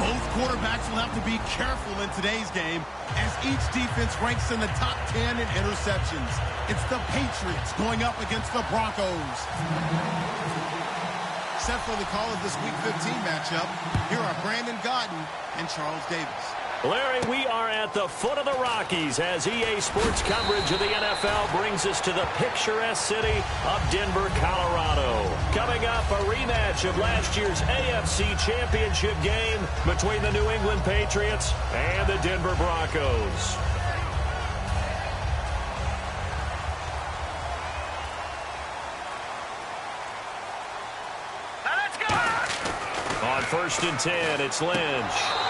Both quarterbacks will have to be careful in today's game as each defense ranks in the top 10 in interceptions. It's the Patriots going up against the Broncos. Set for the call of this Week 15 matchup, here are Brandon Gaudin and Charles Davis. Larry, we are at the foot of the Rockies as EA Sports coverage of the NFL brings us to the picturesque city of Denver, Colorado. Coming up, a rematch of last year's AFC Championship game between the New England Patriots and the Denver Broncos. On 1st and 10, it's Lynch.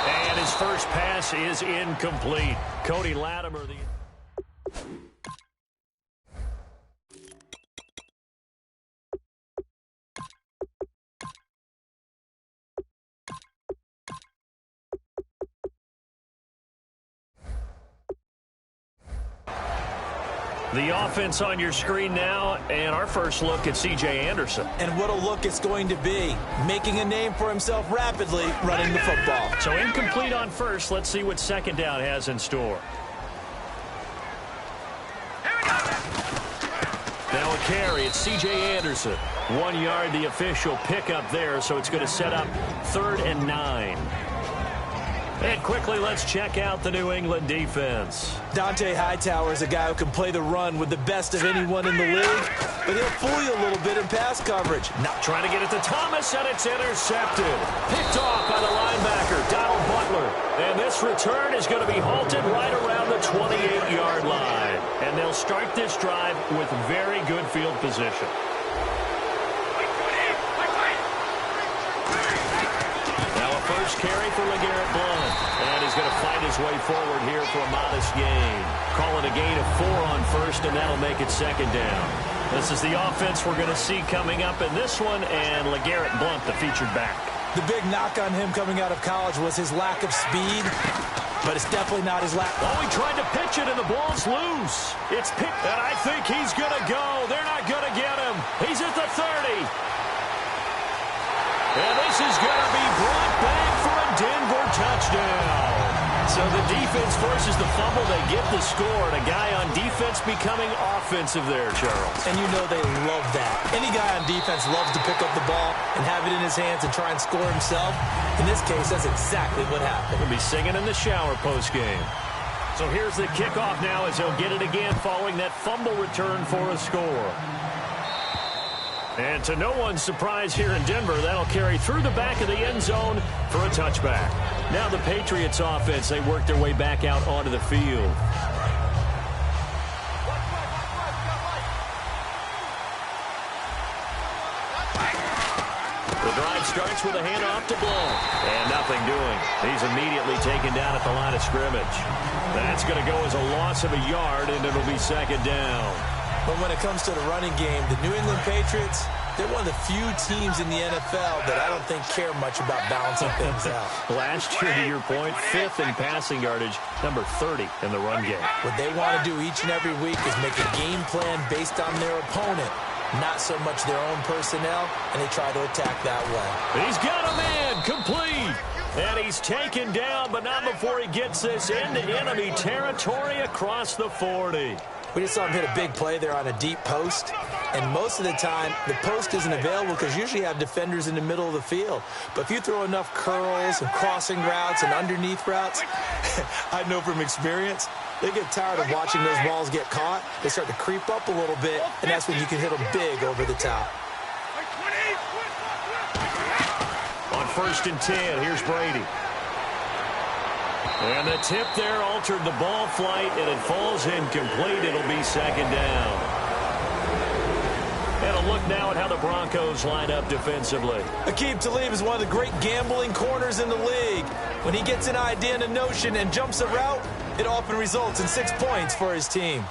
And his first pass is incomplete. Cody Latimer, the offense on your screen now, and our first look at C.J. Anderson. And what a look it's going to be. Making a name for himself rapidly running the football. So incomplete on first. Let's see what second down has in store. Now a carry. It's C.J. Anderson. 1 yard, the official pickup there, so it's going to set up 3rd and 9. And quickly, let's check out the New England defense. Dante Hightower is a guy who can play the run with the best of anyone in the league, but he'll fool you a little bit in pass coverage. Not trying to get it to Thomas, and it's intercepted. Picked off by the linebacker, Donald Butler. And this return is going to be halted right around the 28-yard line. And they'll start this drive with very good field position. First carry for LeGarrette Blount. And he's going to fight his way forward here for a modest gain. Call it a gain of 4 on first, and that'll make it 2nd down. This is the offense we're going to see coming up in this one, and LeGarrette Blount, the featured back. The big knock on him coming out of college was his lack of speed, but it's definitely not his lack. Oh, he tried to pitch it, and the ball's loose. It's picked, and I think he's going to go. They're not going to get him. He's at the 30. And this is going to be brought back for a Denver touchdown. So the defense forces the fumble. They get the score. And a guy on defense becoming offensive there, Charles. And you know they love that. Any guy on defense loves to pick up the ball and have it in his hands and try and score himself. In this case, that's exactly what happened. He'll be singing in the shower post-game. So here's the kickoff now as he'll get it again following that fumble return for a score. And to no one's surprise here in Denver, that'll carry through the back of the end zone for a touchback. Now the Patriots offense, they work their way back out onto the field. The drive starts with a handoff to Blount. And nothing doing. He's immediately taken down at the line of scrimmage. That's going to go as a loss of a yard, and it'll be 2nd down. But when it comes to the running game, the New England Patriots, they're one of the few teams in the NFL that I don't think care much about balancing things out. Last year, to your point, 5th in passing yardage, number 30 in the run game. What they want to do each and every week is make a game plan based on their opponent, not so much their own personnel, and they try to attack that way. He's got a man, complete. And he's taken down, but not before he gets this into enemy territory across the 40. We just saw him hit a big play there on a deep post. And most of the time, the post isn't available because usually you have defenders in the middle of the field. But if you throw enough curls and crossing routes and underneath routes, I know from experience, they get tired of watching those balls get caught. They start to creep up a little bit, and that's when you can hit them big over the top. On 1st and 10, here's Brady. And the tip there altered the ball flight, and it falls incomplete. It'll be 2nd down. And a look now at how the Broncos line up defensively. Aqib Talib is one of the great gambling corners in the league. When he gets an idea and a notion and jumps a route, it often results in 6 points for his team.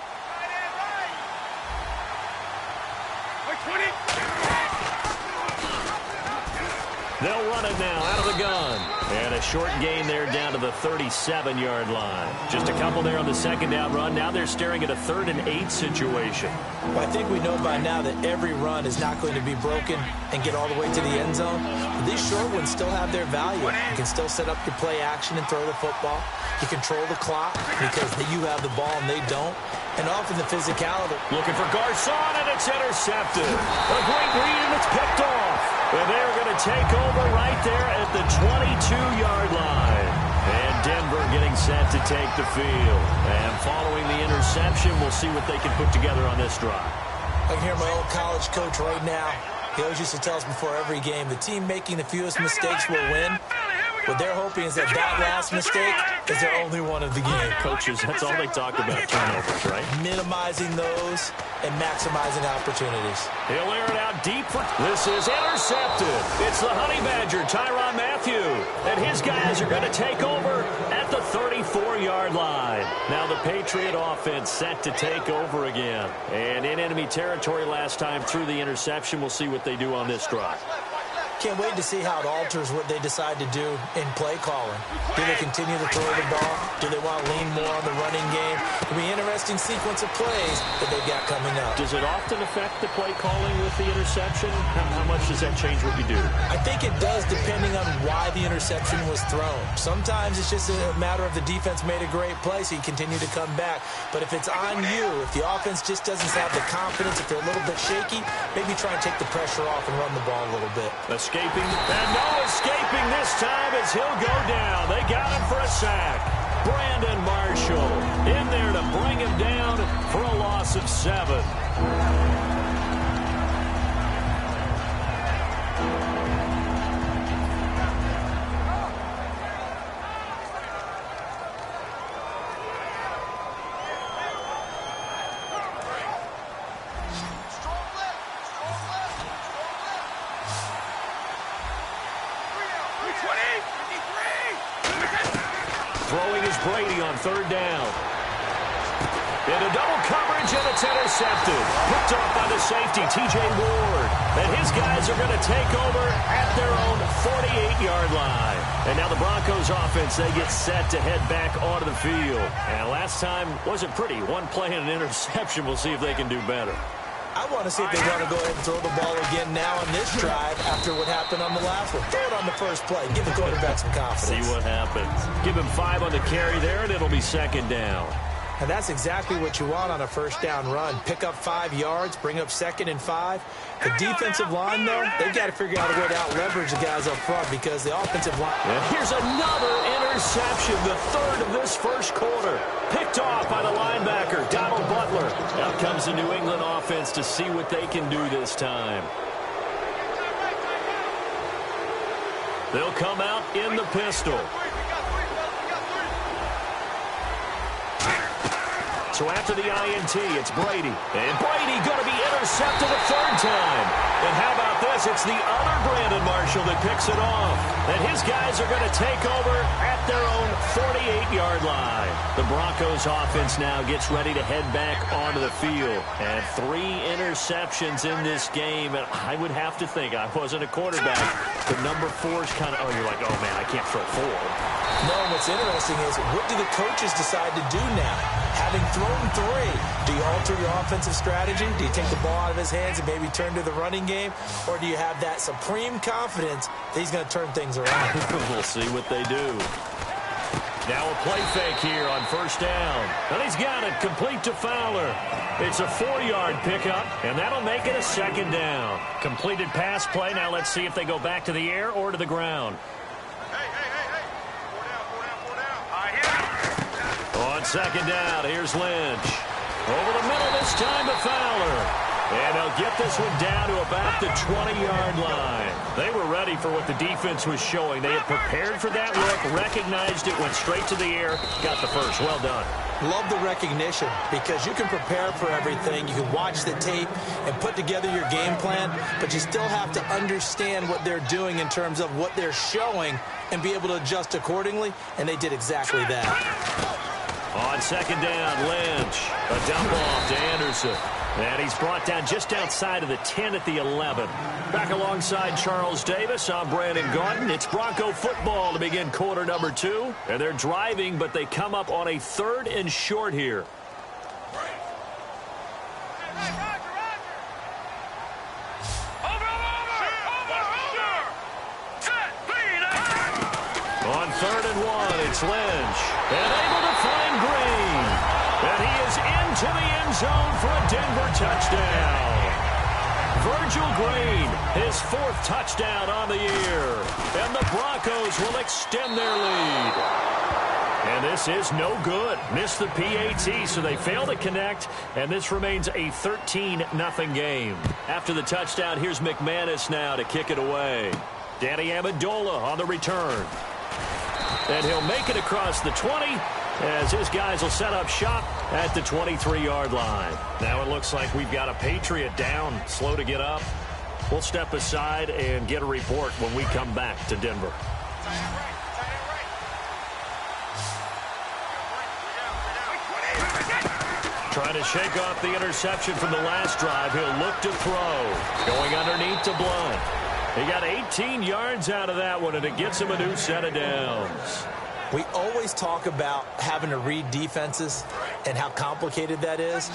They'll run it now out of the gun. And a short gain there down to the 37-yard line. Just a couple there on the second down run. Now they're staring at a 3rd and 8 situation. Well, I think we know by now that every run is not going to be broken and get all the way to the end zone. But these short ones still have their value. You can still set up your play action and throw the football. You control the clock because you have the ball and they don't. And often the physicality. Looking for Garcon, and it's intercepted. A great read, and it's picked off. And they're going to take over right there at the 22-yard line. And Denver getting set to take the field. And following the interception, we'll see what they can put together on this drive. I can hear my old college coach right now. He always used to tell us before every game, the team making the fewest mistakes will win. What they're hoping is that last mistake is their only one of the game. Coaches, that's all they talk about, turnovers, right? Minimizing those and maximizing opportunities. He'll air it out deep. This is intercepted. It's the Honey Badger, Tyrann Mathieu. And his guys are going to take over at the 34-yard line. Now the Patriot offense set to take over again. And in enemy territory last time through the interception. We'll see what they do on this drive. Can't wait to see how it alters what they decide to do in play calling. Do they continue to throw the ball? Do they want to lean more on the running game? It'll be an interesting sequence of plays that they've got coming up. Does it often affect the play calling with the interception? How much does that change what you do? I think it does depending on why the interception was thrown. Sometimes it's just a matter of the defense made a great play, so you continue to come back. But if it's on you, if the offense just doesn't have the confidence, if they're a little bit shaky, maybe try and take the pressure off and run the ball a little bit. Escaping, and no escaping this time as he'll go down. They got him for a sack. Brandon Marshall in there to bring him down for a loss of 7. Throwing is Brady on 3rd down. Into double coverage, and it's intercepted. Picked off by the safety, T.J. Ward. And his guys are going to take over at their own 48-yard line. And now the Broncos offense, they get set to head back onto the field. And last time wasn't pretty. One play and an interception. We'll see if they can do better. I want to see if they want to go ahead and throw the ball again now on this drive after what happened on the last one. Throw it on the first play. Give the quarterback some confidence. See what happens. Give him 5 on the carry there, and it'll be 2nd down. And that's exactly what you want on a first down run. Pick up 5 yards, bring up 2nd and 5. The defensive line, though, they've got to figure out a way to out-leverage the guys up front because the offensive line... And here's another interception, the 3rd of this first quarter. Picked off by the linebacker, Donald Butler. Out comes the New England offense to see what they can do this time. They'll come out in the pistol. So after the INT, it's Brady. And Brady going to be intercepted a 3rd time. And how about this? It's the other Brandon Marshall that picks it off. And his guys are going to take over at their own 48-yard line. The Broncos offense now gets ready to head back onto the field. And 3 interceptions in this game. And I would have to think, I wasn't a quarterback, but number 4 is kind of, oh, you're like, oh, man, I can't throw 4. No, what's interesting is what do the coaches decide to do now? Having thrown 3, do you alter your offensive strategy? Do you take the ball out of his hands and maybe turn to the running game? Or do you have that supreme confidence that he's going to turn things around? We'll see what they do. Now a play fake here on 1st down. And he's got it complete to Fowler. It's a 4-yard pickup, and that'll make it a 2nd down. Completed pass play. Now let's see if they go back to the air or to the ground. On 2nd down, here's Lynch. Over the middle this time to Fowler. And they'll get this one down to about the 20-yard line. They were ready for what the defense was showing. They had prepared for that look, recognized it, went straight to the air, got the first. Well done. Love the recognition because you can prepare for everything. You can watch the tape and put together your game plan, but you still have to understand what they're doing in terms of what they're showing and be able to adjust accordingly, and they did exactly that. On second down, Lynch. A dump off to Anderson. And he's brought down just outside of the 10 at the 11. Back alongside Charles Davis, I'm Brandon Gaudin. It's Bronco football to begin quarter number 2. And they're driving, but they come up on a 3rd and short here. On 3rd and 1, it's Lynch. And able to find Green. And he is into the end zone for a Denver touchdown. Virgil Green, his 4th touchdown on the year. And the Broncos will extend their lead. And this is no good. Missed the PAT, so they fail to connect. And this remains a 13-0 game. After the touchdown, here's McManus now to kick it away. Danny Amendola on the return. And he'll make it across the 20 as his guys will set up shop at the 23-yard line. Now it looks like we've got a Patriot down, slow to get up. We'll step aside and get a report when we come back to Denver. Trying to shake off the interception from the last drive. He'll look to throw. Going underneath to Blunt. He got 18 yards out of that one, and it gets him a new set of downs. We always talk about having to read defenses and how complicated that is.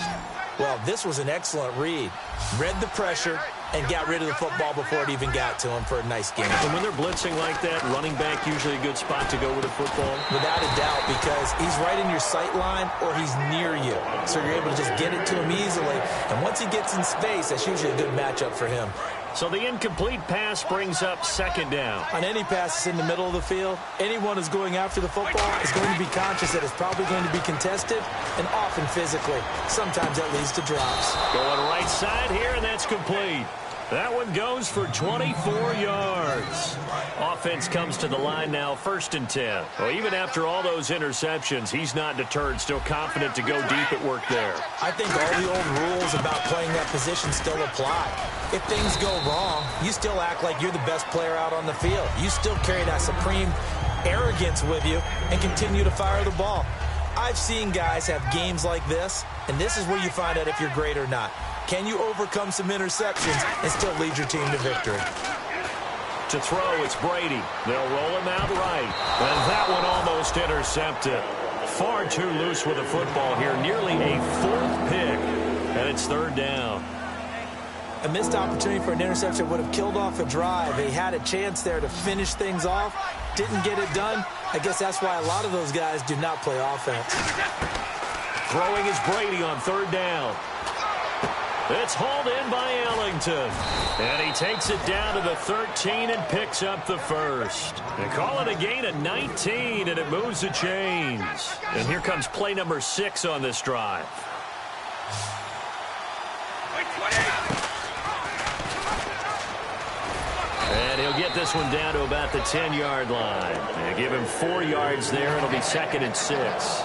Well, this was an excellent read. Read the pressure and got rid of the football before it even got to him for a nice game. And when they're blitzing like that, running back usually a good spot to go with the football? Without a doubt, because he's right in your sight line or he's near you. So you're able to just get it to him easily. And once he gets in space, that's usually a good matchup for him. So the incomplete pass brings up 2nd down. On any pass that's in the middle of the field, anyone who's going after the football is going to be conscious that it's probably going to be contested and often physically. Sometimes that leads to drops. Going right side here, and that's complete. That one goes for 24 yards. Offense comes to the line now, 1st and 10. Well, even after all those interceptions, he's not deterred, still confident to go deep at work there. I think all the old rules about playing that position still apply. If things go wrong, you still act like you're the best player out on the field. You still carry that supreme arrogance with you and continue to fire the ball. I've seen guys have games like this, and this is where you find out if you're great or not. Can you overcome some interceptions and still lead your team to victory? To throw, it's Brady. They'll roll him out right. And that one almost intercepted. Far too loose with the football here. Nearly a 4th pick. And it's 3rd down. A missed opportunity for an interception would have killed off a drive. They had a chance there to finish things off. Didn't get it done. I guess that's why a lot of those guys do not play offense. Throwing is Brady on 3rd down. It's hauled in by Ellington. And he takes it down to the 13 and picks up the 1st. They call it a gain of 19, and it moves the chains. And here comes play number 6 on this drive. And he'll get this one down to about the 10-yard line. And give him 4 yards there. It'll be 2nd and 6.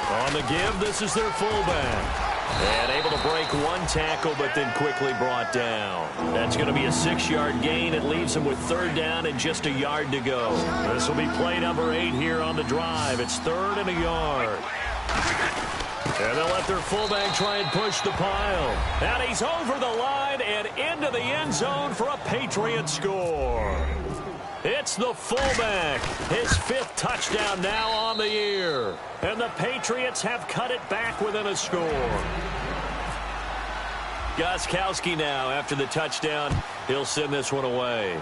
On the give, this is their fullback. And able to break one tackle, but then quickly brought down. That's going to be a 6-yard gain. It leaves them with 3rd down and just a yard to go. This will be play number 8 here on the drive. It's 3rd and a yard. And they'll let their fullback try and push the pile. And he's over the line and into the end zone for a Patriot score. It's the fullback. His 5th touchdown now on the year. And the Patriots have cut it back within a score. Gostkowski now after the touchdown. He'll send this one away.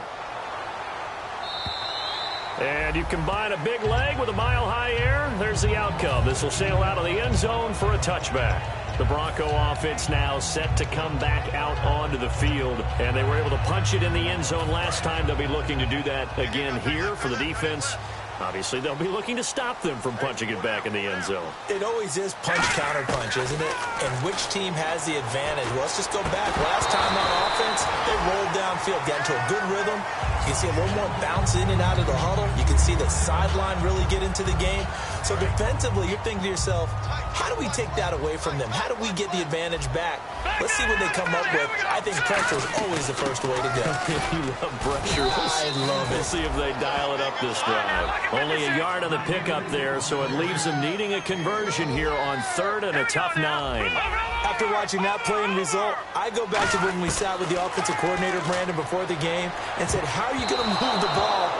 And you combine a big leg with a mile-high air. There's the outcome. This will sail out of the end zone for a touchback. The Bronco offense now set to come back out onto the field. And they were able to punch it in the end zone last time. They'll be looking to do that again here for the defense. Obviously, they'll be looking to stop them from punching it back in the end zone. It always is punch-counter-punch, isn't it? And which team has the advantage? Well, let's just go back. Last time on offense, they rolled downfield, got into a good rhythm. You can see a little more bounce in and out of the huddle. You can see the sideline really get into the game. So defensively, you're thinking to yourself, How do we take that away from them? How do we get the advantage back? Let's see what they come up with. I think pressure is always the first way to go. You love pressure. I love it. We'll see if they dial it up this drive. Only a yard on the pickup there, so it leaves them needing a conversion here on 3rd and a tough 9. After watching that play and result, I go back to when we sat with the offensive coordinator, Brandon, before the game and said, how are you going to move the ball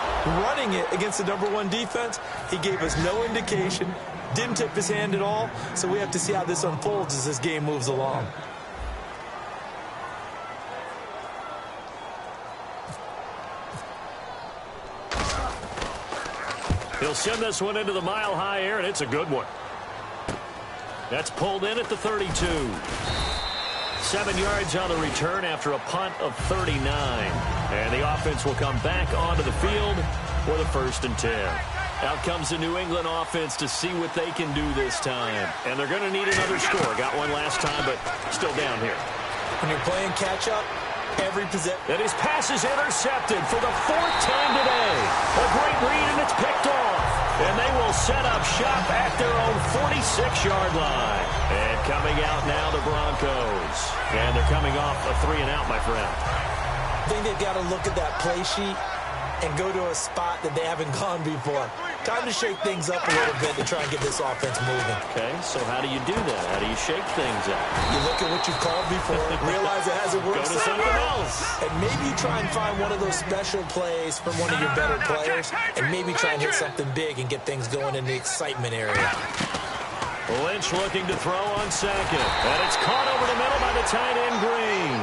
running it against the #1 defense? He gave us no indication, didn't tip his hand at all, so we have to see how this unfolds as this game moves along. He'll send this one into the mile-high air, and it's a good one. That's pulled in at the 32. 7 yards on the return after a punt of 39. And the offense will come back onto the field for the 1st and 10. Out comes the New England offense to see what they can do this time. And they're going to need another score. Got one last time, but still down here. When you're playing catch-up, every possession. And his pass is intercepted for the 4th time today. A great read, and it's picked off. And they will set up shop at their own 46-yard line. And coming out now, the Broncos. And they're coming off a 3-and-out, my friend. I think they've got to look at that play sheet and go to a spot that they haven't gone before. Time to shake things up a little bit to try and get this offense moving. Okay, so how do you do that? How do you shake things up? You look at what you've called before, realize it hasn't worked. Go to something else. And maybe you try and find one of those special plays from one of your better players, and maybe try and hit something big and get things going in the excitement area. Lynch looking to throw on 2nd. And it's caught over the middle by the tight end, Green.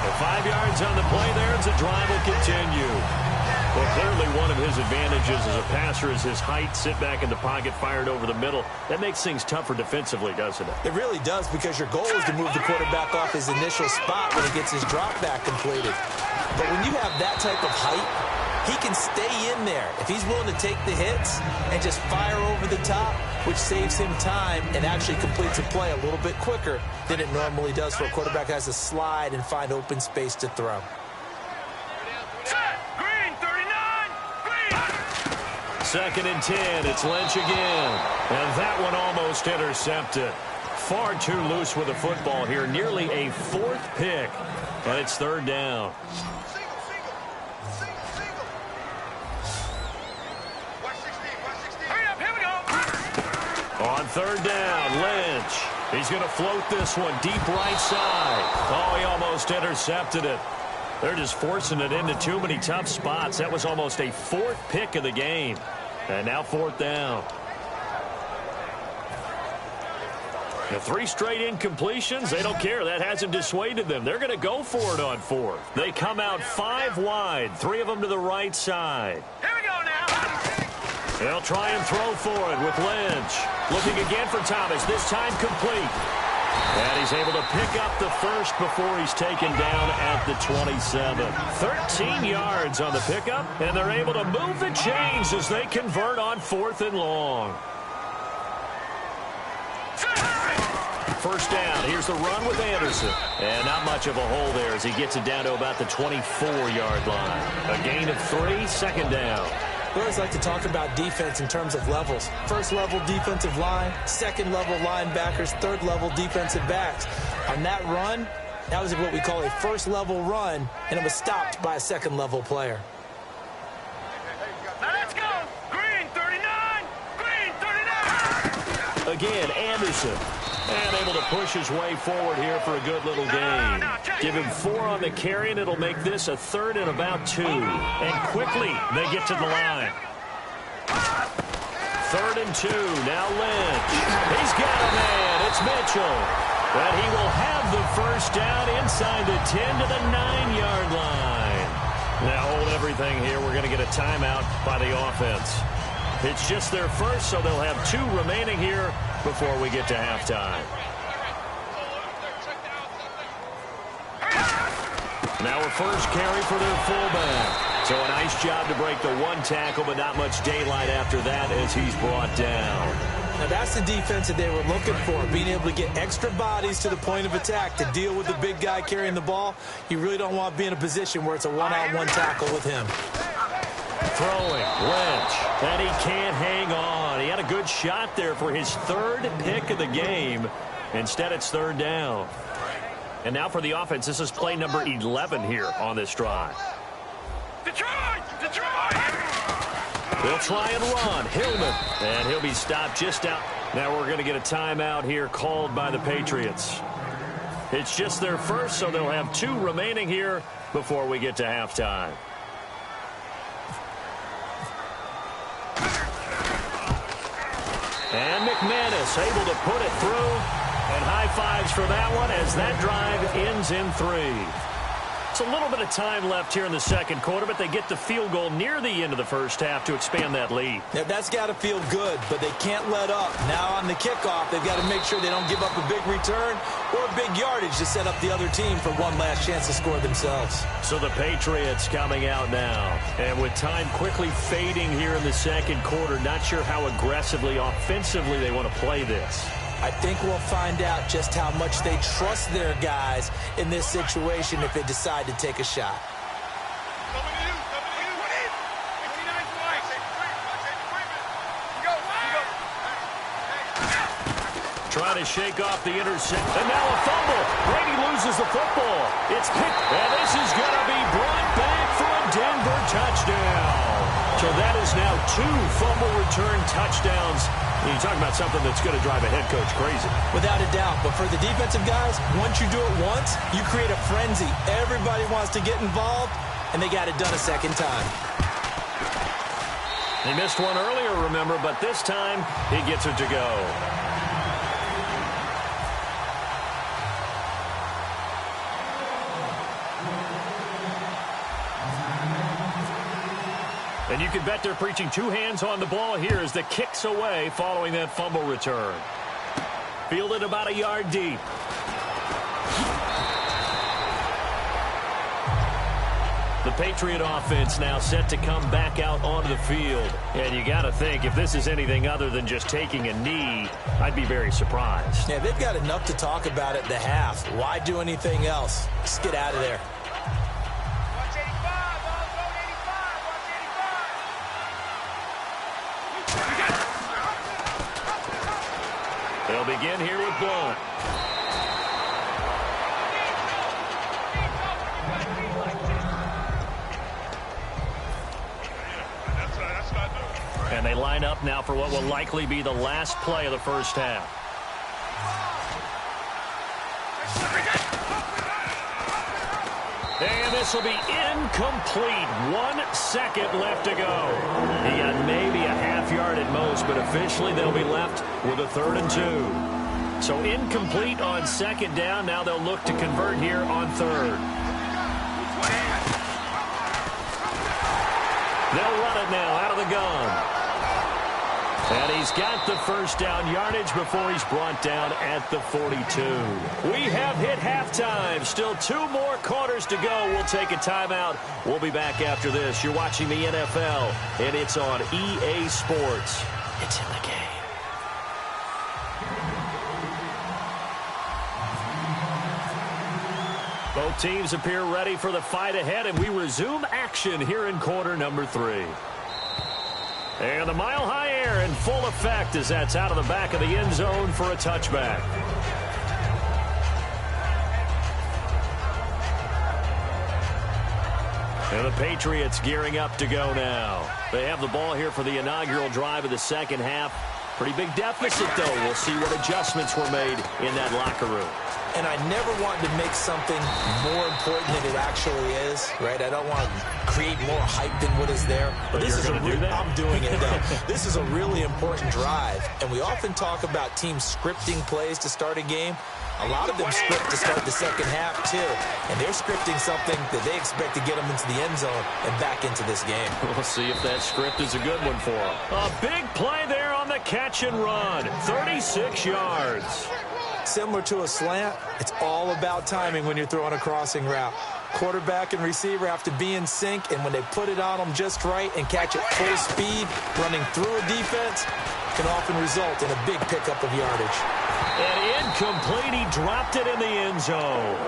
And 5 yards on the play there as the drive will continue. Well, clearly one of his advantages as a passer is his height. Sit back in the pocket, fired over the middle. That makes things tougher defensively, doesn't it? It really does, because your goal is to move the quarterback off his initial spot when he gets his drop back completed. But when you have that type of height, he can stay in there. If he's willing to take the hits and just fire over the top, which saves him time and actually completes a play a little bit quicker than it normally does for a quarterback who has to slide and find open space to throw. 2nd and 10. It's Lynch again. And that one almost intercepted. Far too loose with the football here. Nearly a 4th pick. And it's 3rd down. On 3rd down, Lynch. He's going to float this one deep right side. Oh, he almost intercepted it. They're just forcing it into too many tough spots. That was almost a 4th pick of the game. And now 4th down. The 3 straight incompletions, they don't care. That hasn't dissuaded them. They're going to go for it on 4th. They come out 5 wide, 3 of them to the right side. Here we go now. They'll try and throw for it with Lynch. Looking again for Thomas, this time complete. And he's able to pick up the 1st before he's taken down at the 27. 13 yards on the pickup, and they're able to move the chains as they convert on 4th and long. 1st down. Here's the run with Anderson. And not much of a hole there as he gets it down to about the 24-yard line. A gain of 3, 2nd down. We always like to talk about defense in terms of levels. 1st level defensive line, 2nd level linebackers, 3rd level defensive backs. On that run, that was what we call a 1st level run, and it was stopped by a 2nd level player. Now let's go. Green 39. Green 39. Again, Anderson. And able to push his way forward here for a good little gain. Give him 4 on the carry, and it'll make this a 3rd and about 2. And quickly, they get to the line. 3rd and 2. Now Lynch. He's got a man. It's Mitchell. But he will have the 1st down inside the 10 to the 9-yard line. Now hold everything here. We're going to get a timeout by the offense. It's just their 1st, so they'll have 2 remaining here before we get to halftime. Now a 1st carry for their fullback. So a nice job to break the 1 tackle, but not much daylight after that as he's brought down. Now that's the defense that they were looking for, being able to get extra bodies to the point of attack to deal with the big guy carrying the ball. You really don't want to be in a position where it's a one-on-one tackle with him. Throwing, Lynch, and he can't hang on. He had a good shot there for his third pick of the game. Instead, it's third down. And now for the offense, this is play number 11 here on this drive. Detroit! Detroit! They'll try and run. Hillman. And he'll be stopped just out. Now we're going to get a timeout here called by the Patriots. It's just their first, so they'll have 2 remaining here before we get to halftime. And McManus able to put it through. And high fives for that one as that drive ends in 3. It's a little bit of time left here in the second quarter, but they get the field goal near the end of the first half to expand that lead. Yeah, that's got to feel good, but they can't let up. Now on the kickoff, they've got to make sure they don't give up a big return or a big yardage to set up the other team for one last chance to score themselves. So the Patriots coming out now. And with time quickly fading here in the second quarter, not sure how aggressively, offensively they want to play this. I think we'll find out just how much they trust their guys in this situation if they decide to take a shot. Trying to shake off the intercept. And now a fumble. Brady loses the football. It's picked. And this is going to be brought back for a Denver touchdown. So that is now 2 fumble return touchdowns. You talk about something that's going to drive a head coach crazy. Without a doubt. But for the defensive guys, once you do it once, you create a frenzy. Everybody wants to get involved, and they got it done a second time. He missed one earlier, remember, but this time he gets it to go. And you can bet they're preaching 2 hands on the ball here as the kick's away following that fumble return. Fielded about a yard deep. The Patriot offense now set to come back out onto the field. And you got to think, if this is anything other than just taking a knee, I'd be very surprised. Yeah, they've got enough to talk about at the half. Why do anything else? Just get out of there. They'll begin here with Blount. And they line up now for what will likely be the last play of the first half. And this will be incomplete. 1 second left to go. He got maybe a half yard at most, but officially they'll be left with a 3rd and 2. So incomplete on second down. Now they'll look to convert here on 3rd. They'll run it now out of the gun. And he's got the first down yardage before he's brought down at the 42. We have hit halftime. Still 2 more quarters to go. We'll take a timeout. We'll be back after this. You're watching the NFL, and it's on EA Sports. It's in the game. Both teams appear ready for the fight ahead, and we resume action here in quarter number 3. And the mile-high air in full effect as that's out of the back of the end zone for a touchback. And the Patriots gearing up to go now. They have the ball here for the inaugural drive of the second half. Pretty big deficit, though. We'll see what adjustments were made in that locker room. And I never want to make something more important than it actually is, right? I don't want to create more hype than what is there. But this is I'm doing it, though. This is a really important drive. And we often talk about teams scripting plays to start a game. A lot of them script to start the second half, too. And they're scripting something that they expect to get them into the end zone and back into this game. We'll see if that script is a good one for them. A big play there on the catch and run. 36 yards. Similar to a slant, it's all about timing when you're throwing a crossing route. Quarterback and receiver have to be in sync, and when they put it on them just right and catch it full speed, running through a defense can often result in a big pickup of yardage. And incomplete, he dropped it in the end zone.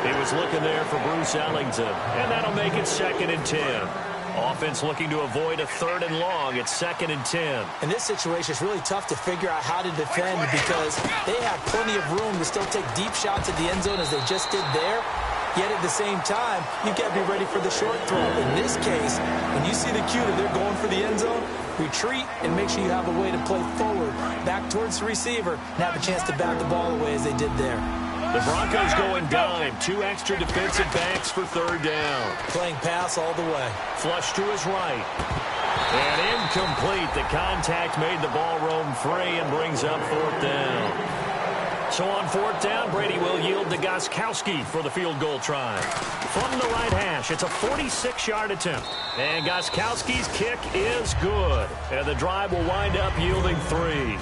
He was looking there for Bruce Ellington, and that'll make it 2nd and 10. Offense looking to avoid a 3rd and long. It's 2nd and 10. In this situation, it's really tough to figure out how to defend because they have plenty of room to still take deep shots at the end zone as they just did there. Yet at the same time, you've got to be ready for the short throw. In this case, when you see the cue that they're going for the end zone, retreat and make sure you have a way to play forward, back towards the receiver, and have a chance to bat the ball away as they did there. The Broncos going dime. 2 extra defensive backs for 3rd down. Playing pass all the way. Flush to his right. And incomplete. The contact made the ball roam free and brings up 4th down. So on 4th down, Brady will yield to Gostkowski for the field goal try. From the right hash, it's a 46-yard attempt. And Gostkowski's kick is good. And the drive will wind up yielding 3.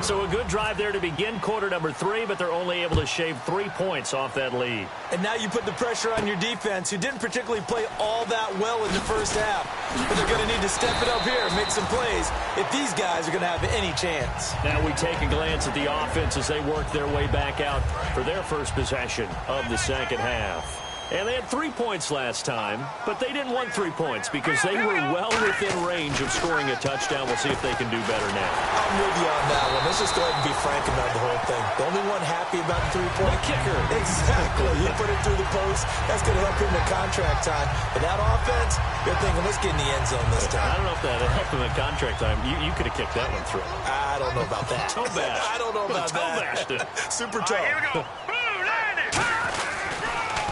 So a good drive there to begin quarter number 3, but they're only able to shave 3 points off that lead. And now you put the pressure on your defense, who didn't particularly play all that well in the first half. But they're going to need to step it up here and make some plays if these guys are going to have any chance. Now we take a glance at the offense as they work their way back out for their first possession of the second half. And they had 3 points last time, but they didn't want 3 points because they were well within range of scoring a touchdown. We'll see if they can do better now. I'm with you on that one. Let's just go ahead and be frank about the whole thing. The only one happy about the 3-point kicker. Exactly. You put it through the post. That's going to help him in contract time. But that offense, they're thinking, let's get in the end zone this time. I don't know if that helped him in contract time. You could have kicked that one through. I don't know about that. Toe bash. I don't know about that. Bashed it. Super tough. Here we go. Boom, landed.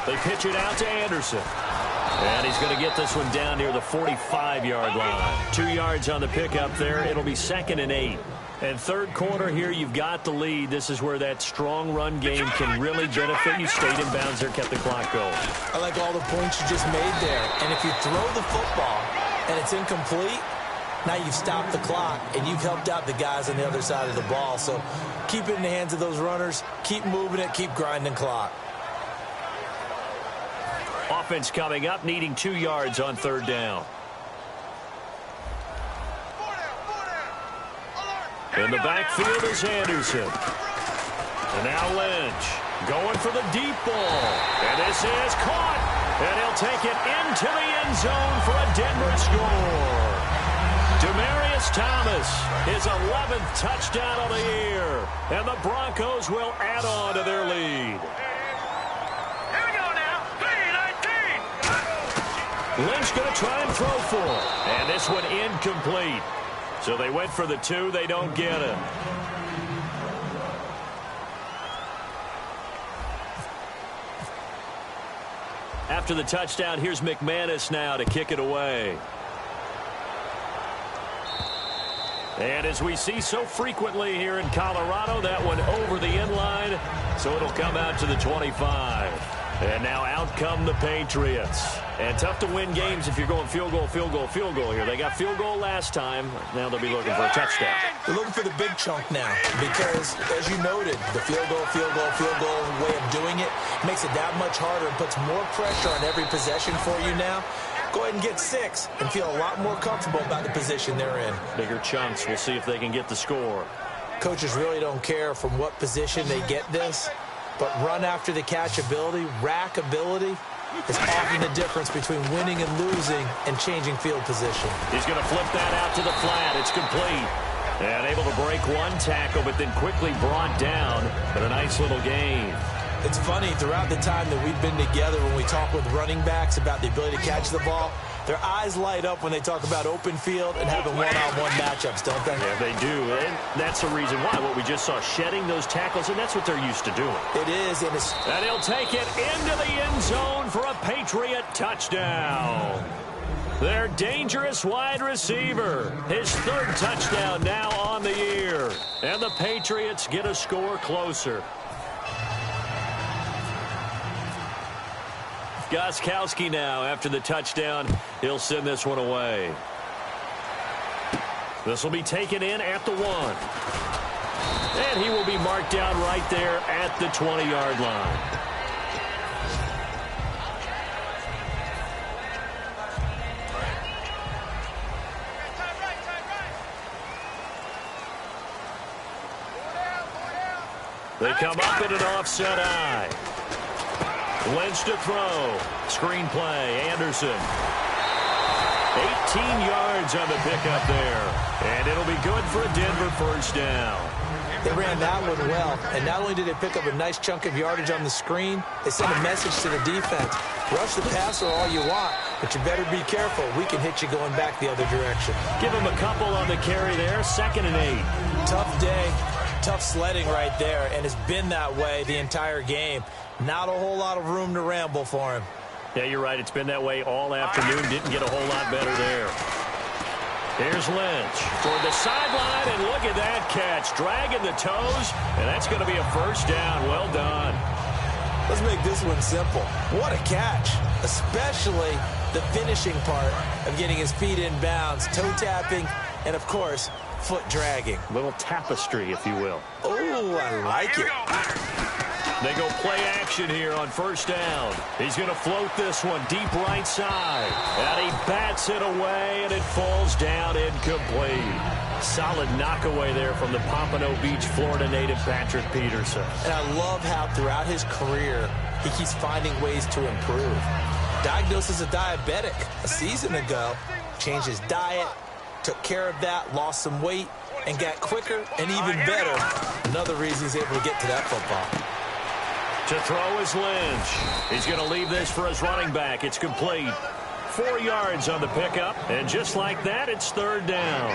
They pitch it out to Anderson. And he's going to get this one down near the 45-yard line. 2 yards on the pickup there. It'll be 2nd and 8. And 3rd quarter here, you've got the lead. This is where that strong run game can really benefit you. Stayed in bounds there, kept the clock going. I like all the points you just made there. And if you throw the football and it's incomplete, now you've stopped the clock and you've helped out the guys on the other side of the ball. So keep it in the hands of those runners. Keep moving it. Keep grinding clock. Offense coming up, needing 2 yards on 3rd down. In the backfield is Anderson. And now Lynch going for the deep ball. And this is caught. And he'll take it into the end zone for a Denver score. Demaryius Thomas, his 11th touchdown of the year. And the Broncos will add on to their lead. Lynch going to try and throw for it. And this one incomplete. So they went for the 2. They don't get it. After the touchdown, here's McManus now to kick it away. And as we see so frequently here in Colorado, that one over the end line. So it'll come out to the 25. And now out come the Patriots. And tough to win games if you're going field goal, field goal, field goal here. They got field goal last time. Now they'll be looking for a touchdown. They're looking for the big chunk now because, as you noted, the field goal way of doing it makes it that much harder and puts more pressure on every possession for you now. Go ahead and get 6 and feel a lot more comfortable about the position they're in. Bigger chunks. We'll see if they can get the score. Coaches really don't care from what position they get this, but run after the catch ability, rack ability, is often the difference between winning and losing and changing field position. He's going to flip that out to the flat. It's complete. And able to break one tackle, but then quickly brought down. But a nice little gain. It's funny, throughout the time that we've been together, when we talk with running backs about the ability to catch the ball, their eyes light up when they talk about open field and having one-on-one matchups, don't they? Yeah, they do. And that's the reason why. What we just saw, shedding those tackles, and that's what they're used to doing. It is. And he'll take it into the end zone for a Patriot touchdown. Their dangerous wide receiver. His 3rd touchdown now on the year. And the Patriots get a score closer. Gostkowski now, after the touchdown, he'll send this one away. This will be taken in at the 1. And he will be marked down right there at the 20-yard line. They come up in an offset eye. Lynch to throw. Screen play. Anderson. 18 yards on the pickup there. And it'll be good for a Denver first down. They ran that one well, and not only did they pick up a nice chunk of yardage on the screen, they sent a message to the defense. Rush the passer all you want, but you better be careful. We can hit you going back the other direction. Give him a couple on the carry there, 2nd and 8. Tough day, tough sledding right there, and it's been that way the entire game. Not a whole lot of room to ramble for him. Yeah, you're right. It's been that way all afternoon. Didn't get a whole lot better there. Here's Lynch toward the sideline, and look at that catch. Dragging the toes, and that's going to be a first down. Well done. Let's make this one simple. What a catch, especially the finishing part of getting his feet in bounds, toe tapping, and, of course, foot dragging. Little tapestry, if you will. Oh, I like it. They go play action here on first down. He's going to float this one deep right side. And he bats it away, and it falls down incomplete. Solid knockaway there from the Pompano Beach, Florida native Patrick Peterson. And I love how throughout his career, he keeps finding ways to improve. Diagnosed as a diabetic a season ago, changed his diet, took care of that, lost some weight, and got quicker and even better. Another reason he's able to get to that football. To throw is Lynch. He's going to leave this for his running back. It's complete. 4 yards on the pickup, and just like that, it's third down.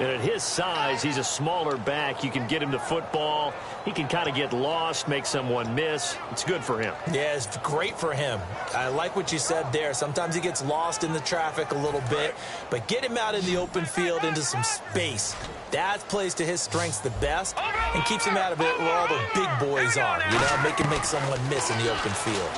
And at his size, he's a smaller back. You can get him to football. He can kind of get lost, make someone miss. It's good for him. Yeah, it's great for him. I like what you said there. Sometimes he gets lost in the traffic a little bit, but get him out in the open field into some space. That plays to his strengths the best and keeps him out of it where all the big boys are. You know, make him make someone miss in the open field.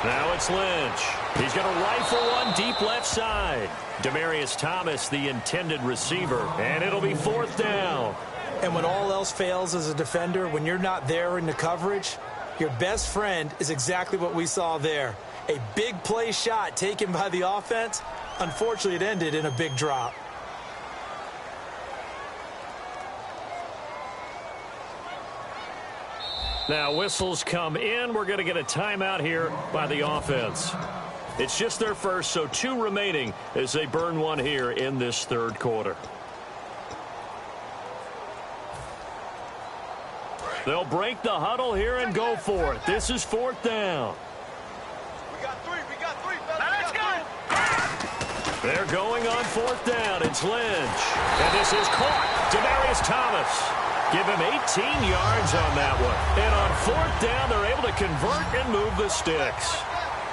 Now it's Lynch. He's going to rifle one deep left side. Demaryius Thomas, the intended receiver, and it'll be fourth down. And when all else fails as a defender, when you're not there in the coverage, your best friend is exactly what we saw there. A big play shot taken by the offense. Unfortunately, it ended in a big drop. Now whistles come in. We're going to get a timeout here by the offense. It's just their first, so 2 remaining as they burn one here in this third quarter. They'll break the huddle here and go for it. This is fourth down. We got three. Now let's go. They're going on fourth down. It's Lynch. And this is caught. Demaryius Thomas. Give him 18 yards on that one. And on fourth down, they're able to convert and move the sticks.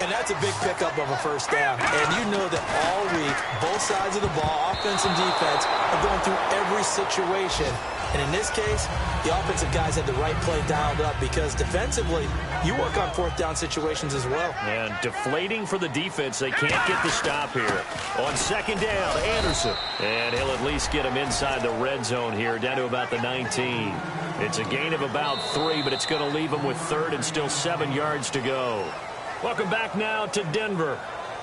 And that's a big pickup of a first down. And you know that all week, both sides of the ball, offense and defense, are going through every situation. And in this case, the offensive guys had the right play dialed up because defensively, you work on fourth down situations as well. And deflating for the defense. They can't get the stop here. On second down, Anderson. And he'll at least get him inside the red zone here, down to about the 19. It's a gain of about 3, but it's going to leave him with third and still 7 yards to go. Welcome back now to Denver.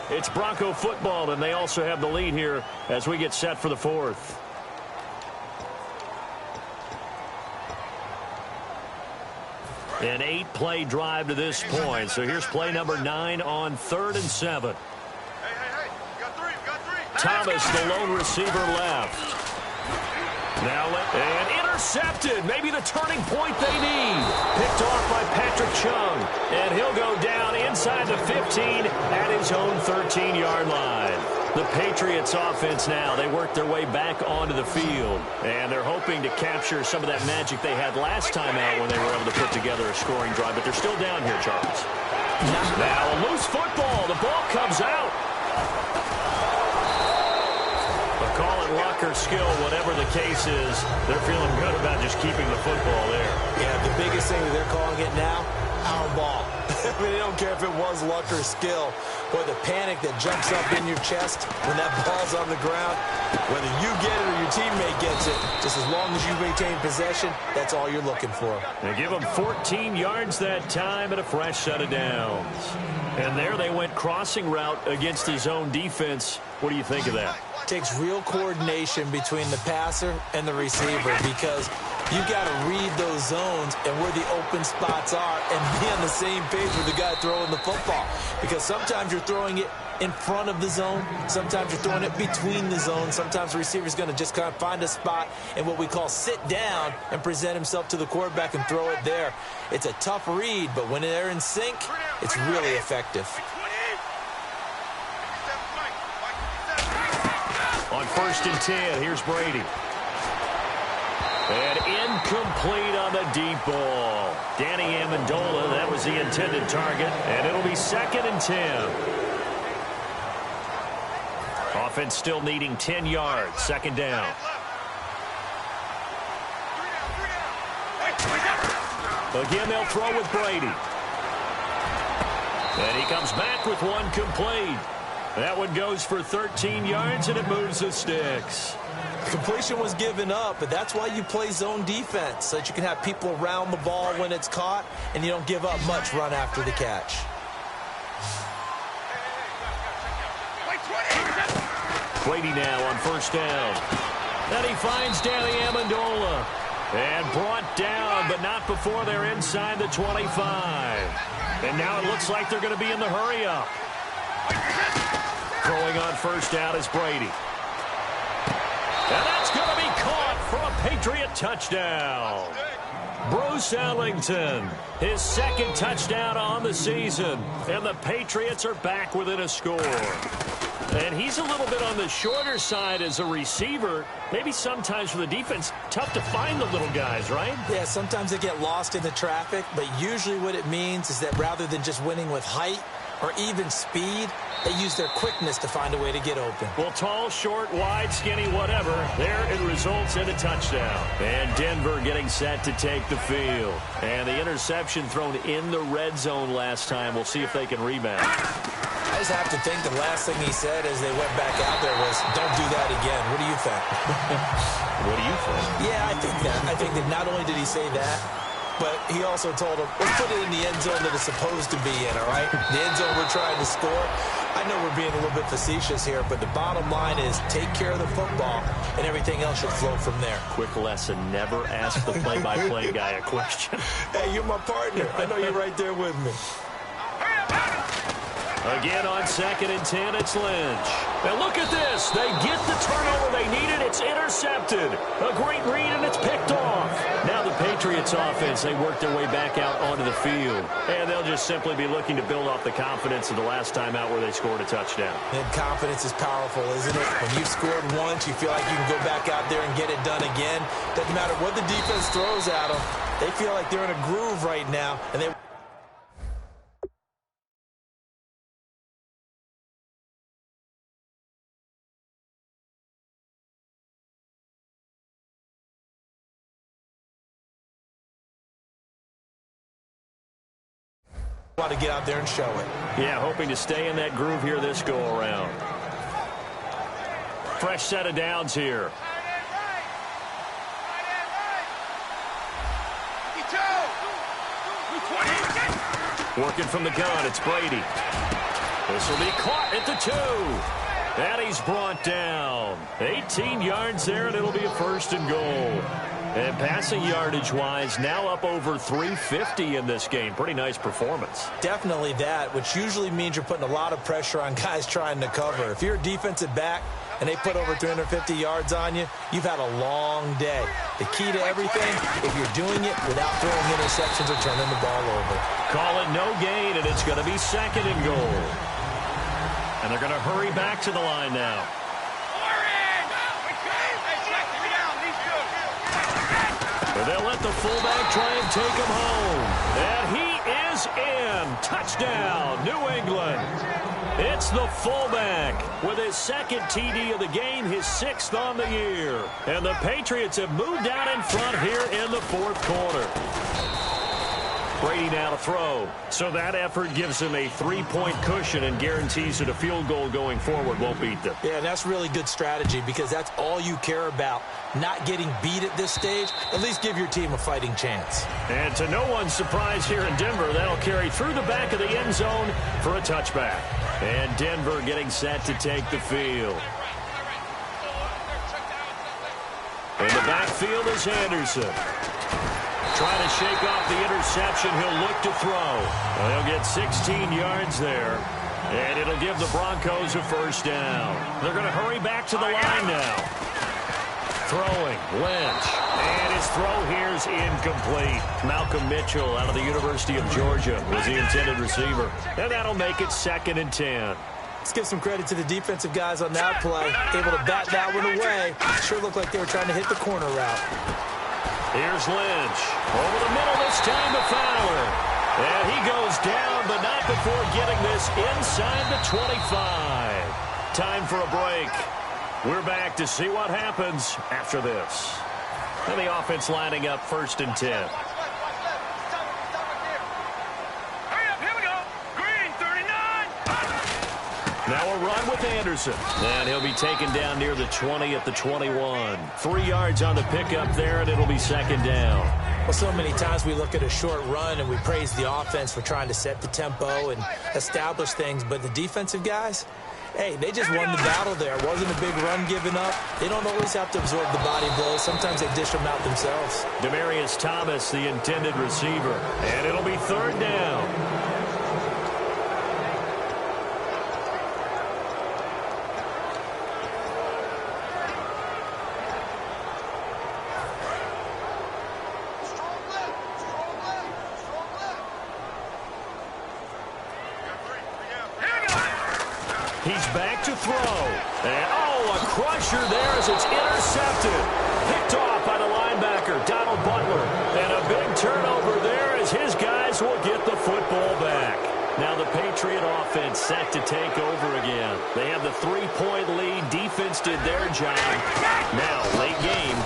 It's Bronco football, and they also have the lead here as we get set for the fourth. An 8-play drive to this point. So here's play number 9 on 3rd and 7. Hey. We got three. Thomas, the lone receiver, left. Now and intercepted. Maybe the turning point they need. Picked off by Patrick Chung. And he'll go down inside the 15 at his own 13-yard line. The Patriots offense now, they work their way back onto the field. And they're hoping to capture some of that magic they had last time out when they were able to put together a scoring drive. But they're still down here, Charles. Now a loose football. The ball comes out. But call it luck or skill, whatever the case is, they're feeling good about just keeping the football there. Yeah, the biggest thing that they're calling it now, our ball. I mean, they don't care if it was luck or skill, or the panic that jumps up in your chest when that ball's on the ground. Whether you get it or your teammate gets it, just as long as you maintain possession, that's all you're looking for. They give him 14 yards that time and a fresh set of downs. And there they went crossing route against his own defense. What do you think of that? Takes real coordination between the passer and the receiver because You got to read those zones and where the open spots are and be on the same page with the guy throwing the football. Because sometimes you're throwing it in front of the zone. Sometimes you're throwing it between the zones. Sometimes the receiver's going to just kind of find a spot and what we call sit down and present himself to the quarterback and throw it there. It's a tough read, but when they're in sync, it's really effective. On 1st and 10, here's Brady. And incomplete on the deep ball. Danny Amendola, that was the intended target. And it'll be 2nd and 10. Offense still needing 10 yards. 2nd down. Again, they'll throw with Brady. And he comes back with one complete. That one goes for 13 yards, and it moves the sticks. Completion was given up, but that's why you play zone defense, so that you can have people around the ball when it's caught, and you don't give up much run after the catch. Brady now on 1st down. And he finds Danny Amendola. And brought down, but not before they're inside the 25. And now it looks like they're going to be in the hurry-up. Throwing on 1st down is Brady. And that's going to be caught for a Patriot touchdown. Bruce Ellington, his 2nd touchdown on the season. And the Patriots are back within a score. And he's a little bit on the shorter side as a receiver. Maybe sometimes for the defense, tough to find the little guys, right? Yeah, sometimes they get lost in the traffic, but usually what it means is that rather than just winning with height or even speed, they use their quickness to find a way to get open. Well, tall, short, wide, skinny, whatever, there it results in a touchdown. And Denver getting set to take the field. And the interception thrown in the red zone last time. We'll see if they can rebound. I just have to think the last thing he said as they went back out there was, don't do that again. What do you think? What do you think? Yeah, I think that. I think that not only did he say that, but he also told him, let's put it in the end zone that it's supposed to be in, all right? The end zone we're trying to score. I know we're being a little bit facetious here, but the bottom line is take care of the football, and everything else should flow from there. Quick lesson, never ask the play-by-play guy a question. Hey, you're my partner. I know you're right there with me. Again on 2nd and 10, it's Lynch. Now look at this. They get the turnover they needed. It's intercepted. A great read, and it's picked off. Now the Patriots offense, they work their way back out onto the field. And they'll just simply be looking to build off the confidence of the last time out where they scored a touchdown. And confidence is powerful, isn't it? When you've scored once, you feel like you can go back out there and get it done again. Doesn't matter what the defense throws at them. They feel like they're in a groove right now, and they want to get out there and show it. Yeah, hoping to stay in that groove here this go-around. Fresh set of downs here. Working from the gun, it's Brady. This will be caught at the 2. And he's brought down. 18 yards there, and it'll be a 1st and goal. And passing yardage-wise, now up over 350 in this game. Pretty nice performance. Definitely that, which usually means you're putting a lot of pressure on guys trying to cover. If you're a defensive back and they put over 350 yards on you, you've had a long day. The key to everything, if you're doing it without throwing interceptions or turning the ball over. Call it no gain, and it's going to be 2nd and goal. And they're going to hurry back to the line now. They'll let the fullback try and take him home. And he is in. Touchdown, New England. It's the fullback with his 2nd TD of the game, his 6th on the year. And the Patriots have moved out in front here in the 4th quarter. Brady now to throw. So that effort gives him a 3-point cushion and guarantees that a field goal going forward won't beat them. Yeah, that's really good strategy because that's all you care about. Not getting beat at this stage, at least give your team a fighting chance. And to no one's surprise here in Denver, that'll carry through the back of the end zone for a touchback. And Denver getting set to take the field. In the backfield. field is Anderson. Trying to shake off the interception. He'll look to throw. Well, he'll get 16 yards there. And it'll give the Broncos a first down. They're going to hurry back to the line now. Throwing, Lynch. And his throw here's incomplete. Malcolm Mitchell out of the University of Georgia was the intended receiver. And that'll make it 2nd and 10. Let's give some credit to the defensive guys on that play. Able to bat that one away. Sure looked like they were trying to hit the corner route. Here's Lynch. Over the middle this time to Fowler. And he goes down, but not before getting this inside the 25. Time for a break. We're back to see what happens after this. And the offense lining up 1st and 10. Now a run with Anderson. And he'll be taken down near the 20 at the 21. 3 yards on the pickup there, and it'll be 2nd down. Well, so many times we look at a short run and we praise the offense for trying to set the tempo and establish things. But the defensive guys, hey, they just won the battle there. It wasn't a big run given up. They don't always have to absorb the body blows. Sometimes they dish them out themselves. Demaryius Thomas, the intended receiver. And it'll be 3rd down. He's back to throw. And, oh, a crusher there as it's intercepted. Picked off by the linebacker, Donald Butler. And a big turnover there as his guys will get the football back. Now the Patriot offense set to take over again. They have the 3-point lead. Defense did their job. Now, late game.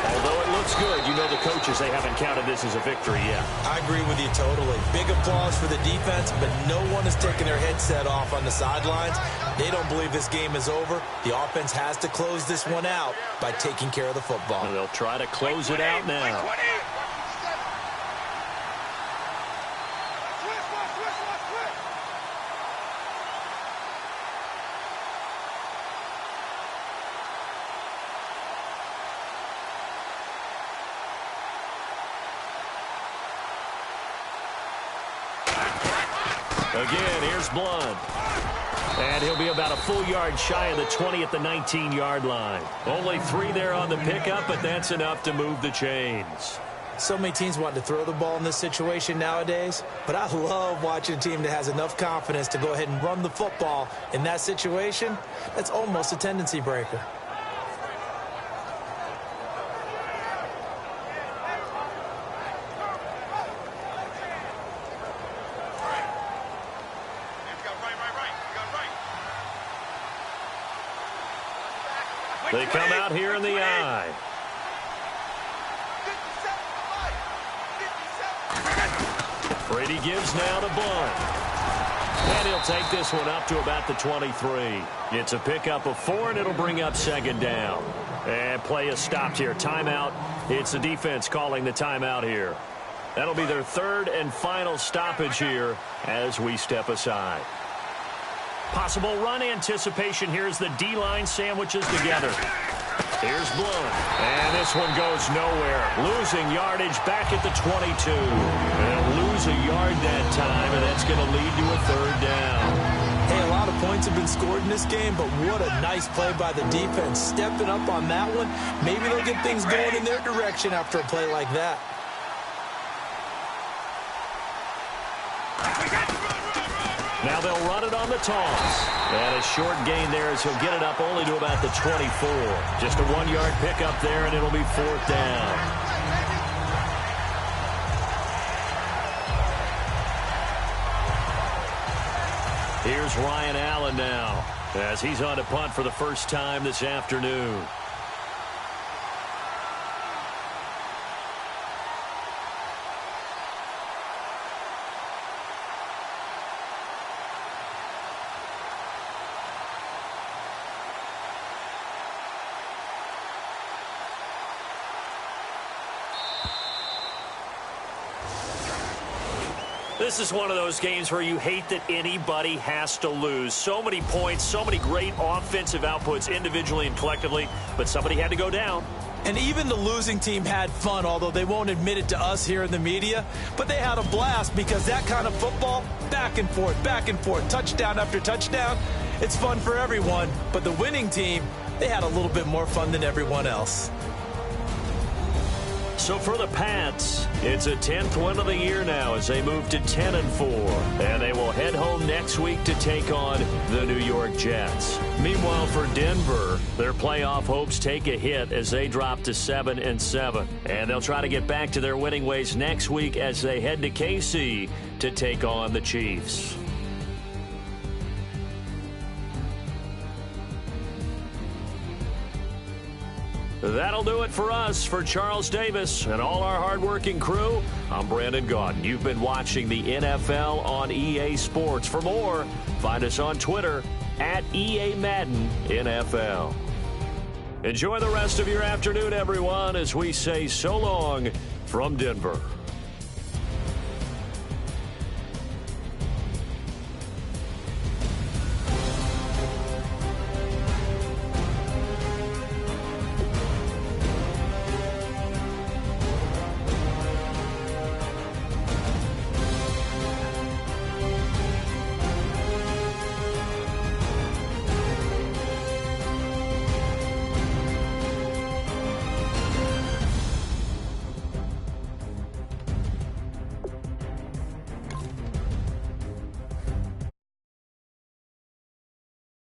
Although it looks good, you know the coaches, they haven't counted this as a victory yet. I agree with you totally. Big applause for the defense, but no one is taking their headset off on the sidelines. They don't believe this game is over. The offense has to close this one out by taking care of the football. And they'll try to close it out now. Again, here's Blunt. And he'll be about a full yard shy of the 20 at the 19-yard line. Only 3 there on the pickup, but that's enough to move the chains. So many teams want to throw the ball in this situation nowadays, but I love watching a team that has enough confidence to go ahead and run the football in that situation. That's almost a tendency breaker. They come out here in the eye. Brady gives now to Blunt. And he'll take this one up to about the 23. It's a pickup of 4, and it'll bring up 2nd down. And play is stopped here. Timeout. It's the defense calling the timeout here. That'll be their 3rd and final stoppage here as we step aside. Possible run anticipation here as the D-line sandwiches together. Here's Blunt. And this one goes nowhere. Losing yardage back at the 22. They'll lose a yard that time, and that's going to lead to a 3rd down. Hey, a lot of points have been scored in this game, but what a nice play by the defense. Stepping up on that one. Maybe they'll get things going in their direction after a play like that. Now they'll run it on the toss. And a short gain there as he'll get it up only to about the 24. Just a 1-yard pickup there, and it'll be 4th down. Here's Ryan Allen now as he's on to punt for the first time this afternoon. This is one of those games where you hate that anybody has to lose. So many points, so many great offensive outputs individually and collectively, but somebody had to go down. And even the losing team had fun, although they won't admit it to us here in the media. But they had a blast because that kind of football, back and forth, touchdown after touchdown, it's fun for everyone. But the winning team, they had a little bit more fun than everyone else. So for the Pats, it's a 10th win of the year now as they move to 10-4. And they will head home next week to take on the New York Jets. Meanwhile, for Denver, their playoff hopes take a hit as they drop to 7-7. And they'll try to get back to their winning ways next week as they head to KC to take on the Chiefs. That'll do it for us. For Charles Davis and all our hardworking crew, I'm Brandon Gaudin. You've been watching the NFL on EA Sports. For more, find us on Twitter at EA Madden NFL. Enjoy the rest of your afternoon, everyone, as we say so long from Denver.